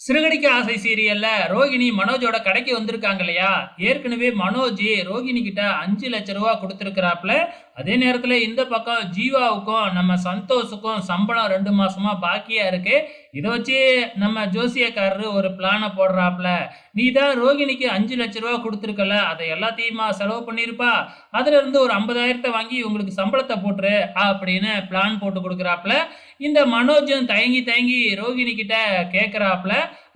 சிறுகடிக்க ஆசை சீரியல்ல ரோகிணி மனோஜோட கடைக்கு வந்திருக்காங்க இல்லையா? ஏற்கனவே மனோஜ் ரோகிணி கிட்ட 5 லட்சம் ரூபா கொடுத்துருக்கிறாப்ல. அதே நேரத்துல இந்த பக்கம் ஜீவாவுக்கும் நம்ம சந்தோஷுக்கும் சம்பளம் 2 மாசமா பாக்கியா இருக்கு. இத வச்சு நம்ம ஜோசியக்காரரு ஒரு பிளான போடுறாப்ல. நீ தான் ரோகிணிக்கு 5 லட்சம் ரூபா கொடுத்துருக்கல, அதை எல்லாத்தையுமா செலவு பண்ணிருப்பா? அதுல இருந்து ஒரு 50,000 வாங்கி உங்களுக்கு சம்பளத்தை போட்டுரு அப்படின்னு பிளான் போட்டு கொடுக்குறாப்ல. இந்த மனோஜும் தயங்கி தயங்கி ரோகிணி கிட்ட கேட்குறாப்ல.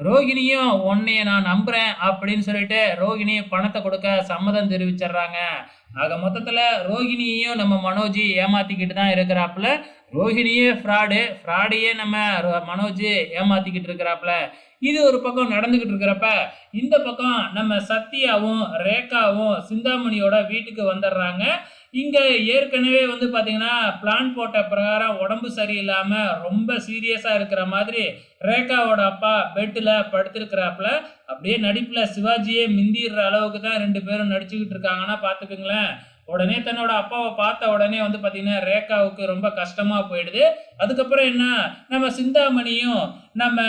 ரோகிணியும் உன்னைய நான் நம்புறேன் அப்படின்னு சொல்லிட்டு ரோகிணியும் பணத்தை கொடுக்க சம்மதம் தெரிவிச்சிடுறாங்க. ஆக மொத்தத்துல ரோகிணியையும் நம்ம மனோஜ் ஏமாத்திக்கிட்டு தான் இருக்கிறாப்புல. ரோகிணியே ஃப்ராடையே நம்ம மனோஜ் ஏமாத்திக்கிட்டு இருக்கிறாப்புல. இது ஒரு பக்கம் நடந்துகிட்டு இருக்கிறப்ப இந்த பக்கம் நம்ம சத்யாவும் ரேகாவும் சிந்தாமணியோட வீட்டுக்கு வந்துடுறாங்க. இங்க ஏற்கனவே பாத்தீங்கன்னா பிளான் போட்ட பிரகாரம் உடம்பு சரியில்லாம ரொம்ப சீரியஸா இருக்கிற மாதிரி ரேகாவோட அப்பா பெட்ல படுத்திருக்கிறாப்புல. அப்படியே நடிப்புல சிவாஜியே மிந்திடுற அளவுக்கு தான் 2 பேரும் நடிச்சுக்கிட்டு இருக்காங்கன்னா பாத்துக்குங்களேன். உடனே தன்னோட அப்பாவை பார்த்த உடனே பாத்தீங்கன்னா ரேகாவுக்கு ரொம்ப கஷ்டமா போயிடுது. அதுக்கப்புறம் என்ன, நம்ம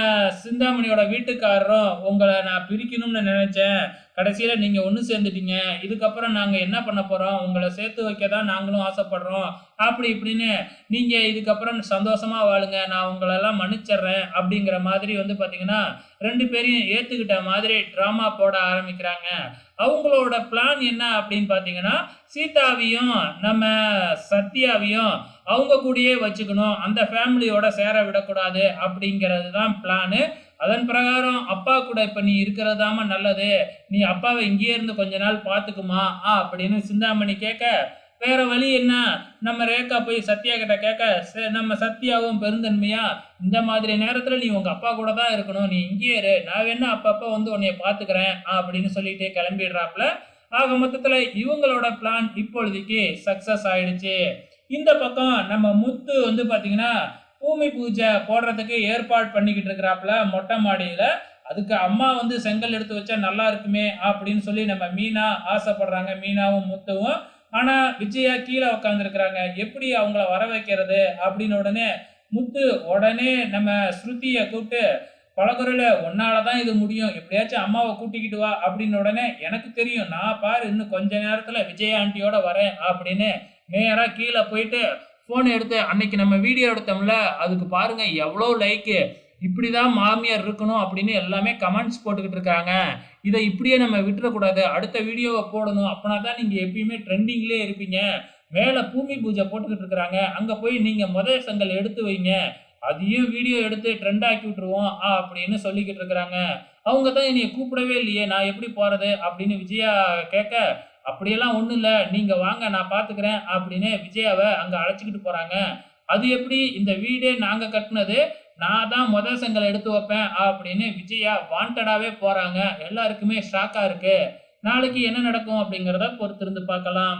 சிந்தாமணியோட வீட்டுக்காரரும் உங்களை நான் பிரிக்கணும்னு நினைச்சேன், கடைசியில நீங்க ஒண்ணு சேர்ந்துட்டீங்க, இதுக்கப்புறம் நாங்க என்ன பண்ண போறோம், உங்களை சேர்த்து வைக்க தான் நாங்களும் ஆசைப்படுறோம், அப்படி இப்படின்னு நீங்க இதுக்கப்புறம் சந்தோஷமா வாழுங்க, நான் உங்களெல்லாம் மன்னிச்சிடுறேன் அப்படிங்கிற மாதிரி பாத்தீங்கன்னா 2 பேரையும் ஏத்துக்கிட்ட மாதிரி டிராமா போட ஆரம்பிக்கிறாங்க. அவங்களோட பிளான் என்ன அப்படின்னு பாத்தீங்கன்னா, சீதாவையும் நம்ம சத்யாவையும் அவங்க கூடயே வச்சுக்கணும், அந்த ஃபேமிலியோட சேர விடக்கூடாது அப்படிங்கிறது தான் பிளானு. அதன் பிரகாரம் அப்பா கூட இப்ப நீ இருக்கிறதாம நல்லது, நீ அப்பாவை இங்கேயே இருந்து கொஞ்ச நாள் பார்த்துக்குமா அப்படின்னு சிந்தாமணி கேட்க, வேற வழி என்ன, நம்ம ரேகா போய் சத்யா கிட்ட கேட்க, நம்ம சத்யாவும் பெருந்தன்மையா இந்த மாதிரி நேரத்துல நீ உங்க அப்பா கூட தான் இருக்கணும், நீ இங்கேயே இரு, நான் வேணா அப்பப்ப உன்னைய பாத்துக்கிறேன் அப்படின்னு சொல்லிட்டு கிளம்பிடுறாப்ல. ஆக மொத்தத்துல இவங்களோட பிளான் இப்பொழுதைக்கு சக்சஸ் ஆயிடுச்சு. இந்த பக்கம் நம்ம முத்து பாத்தீங்கன்னா பூமி பூஜை போடுறதுக்கு ஏற்பாடு பண்ணிக்கிட்டு இருக்கிறாப்புல மொட்டை மாடியில. அதுக்கு அம்மா செங்கல் எடுத்து வச்சா நல்லா இருக்குமே அப்படின்னு சொல்லி நம்ம மீனா ஆசைப்படுறாங்க, மீனாவும் முத்துவும். ஆனா விஜயா கீழே உட்காந்துருக்கிறாங்க, எப்படி அவங்கள வர வைக்கிறது அப்படின்னு உடனே முத்து உடனே நம்ம ஸ்ருதியை கூப்பிட்டு, பலகுறையில உன்னாலதான் இது முடியும், எப்படியாச்சும் அம்மாவை கூட்டிக்கிட்டு வா அப்படின்னு உடனே, எனக்கு தெரியும், நான் பாரு இன்னும் கொஞ்ச நேரத்துல விஜயா ஆண்டியோட வரேன் அப்படின்னு நேரா கீழே போயிட்டு போன் எடுத்து, அன்னைக்கு நம்ம வீடியோ எடுத்தோம்ல அதுக்கு பாருங்க எவ்வளோ லைக்கு, இப்படிதான் மாமியார் இருக்கணும் அப்படின்னு எல்லாமே கமெண்ட்ஸ் போட்டுக்கிட்டு இருக்காங்க, இதை இப்படியே நம்ம விட்டுறக்கூடாது, அடுத்த வீடியோவை போடணும், அப்பனா தான் நீங்க எப்பயுமே ட்ரெண்டிங்லேயே இருப்பீங்க, மேல பூமி பூஜை போட்டுக்கிட்டு இருக்கிறாங்க, அங்க போய் நீங்க முதல் செங்கல் எடுத்து வைங்க, அதையும் வீடியோ எடுத்து ட்ரெண்ட் ஆக்கி விட்டுருவோம் அப்படின்னு சொல்லிக்கிட்டு இருக்கிறாங்க. அவங்க தான் என்னைய கூப்பிடவே இல்லையே, நான் எப்படி போறது அப்படின்னு விஜயா கேட்க, அப்படியெல்லாம் ஒண்ணும் இல்ல, நீங்க வாங்க நான் பாத்துக்கிறேன் அப்படின்னு விஜயாவை அங்க அழைச்சிக்கிட்டு போறாங்க. அது எப்படி, இந்த வீடே நாங்க கட்டினது, நான் தான் முதல் செங்கல் எடுத்து வைப்பேன் அப்படின்னு விஜயா வாண்டடாவே போறாங்க. எல்லாருக்குமே ஷாக்கா இருக்கு. நாளைக்கு என்ன நடக்கும் அப்படிங்கிறத பொறுத்திருந்து பார்க்கலாம்.